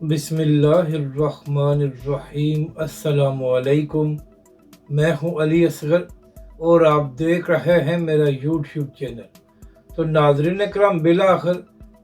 बिस्मिल्लाहिर्रहमानिर्रहीम। अस्सलामु अलैकुम। मैं हूं अली असगर और आप देख रहे हैं मेरा यूट्यूब चैनल। तो नाज़रीन इकराम, बिलाखिर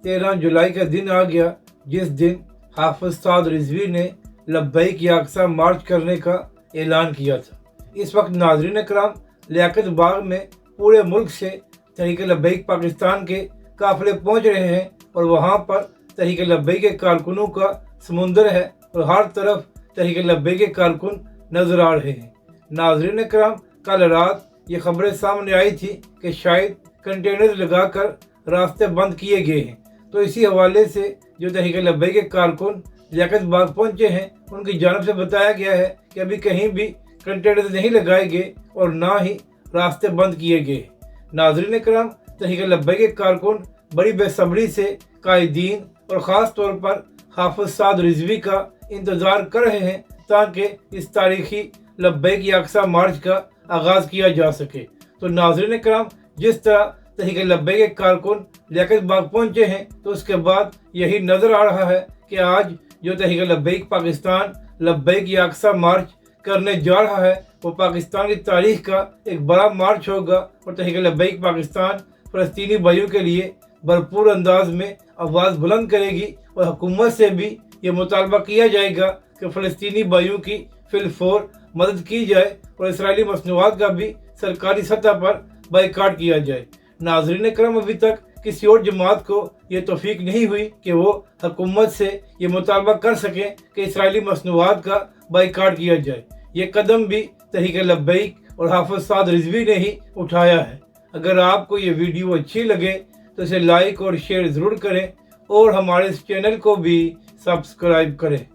13 जुलाई का दिन आ गया जिस दिन हाफिज़ साद रिजवी ने लब्बैक या अक़सा मार्च करने का ऐलान किया था। इस वक्त नाज़रीन इकराम, लियाकत बाग में पूरे मुल्क से तहरीक लब्बैक पाकिस्तान के काफ़िले पहुँच रहे हैं और वहाँ पर तहरीक लब्बैक के कारकुनों का समुंदर है और हर तरफ तहरीक लब्बैक के कारकुन नजर आ रहे हैं। नाज़रीन इकराम, कल रात ये खबरें सामने आई थी कि शायद कंटेनर लगाकर रास्ते बंद किए गए हैं। तो इसी हवाले से जो तहरीक लब्बैक के कारकुन लियाकत बाग पहुंचे हैं, उनकी जानब से बताया गया है कि अभी कहीं भी कंटेनर नहीं लगाए गए और ना ही रास्ते बंद किए गए। नाज़रीन इकराम, तहरीक लब्बैक के कारकुन बड़ी बेसब्री से कायदीन और ख़ास तौर पर हाफिज़ साद रिजवी का इंतज़ार कर रहे हैं ताकि इस तारीखी लब्बैक या अक़सा मार्च का आगाज़ किया जा सके। तो नाज़रीन इकराम, जिस तरह तहरीक लब्बैक के कारकुन लियाकत बाग पहुँचे हैं, तो उसके बाद यही नज़र आ रहा है कि आज जो तहरीक लब्बैक पाकिस्तान लब्बैक या अक़सा मार्च करने जा रहा है वो पाकिस्तान की तारीख का एक बड़ा मार्च होगा और तहरीक लब्बैक पाकिस्तान फ़लस्तीनी भाइयों के लिए भरपूर अंदाज में आवाज़ बुलंद करेगी और हुकूमत से भी ये मुतालबा किया जाएगा कि फ़लस्तीनी भाइयों की फिलफौर मदद की जाए और इसराइली मसनूआत का भी सरकारी सतह पर बाइकाट किया जाए। नाज़रीन इकराम, अभी तक किसी और जमात को ये तौफीक नहीं हुई कि वो हुकूमत से ये मुतालबा कर सकें कि इसराइली मसनूआत का बाइकाट किया जाए। ये कदम भी तहरीक लब्बैक और हाफिज़ साद रिजवी ने ही उठाया है। अगर आपको ये वीडियो अच्छी लगे तो इसे लाइक और शेयर ज़रूर करें और हमारे इस चैनल को भी सब्सक्राइब करें।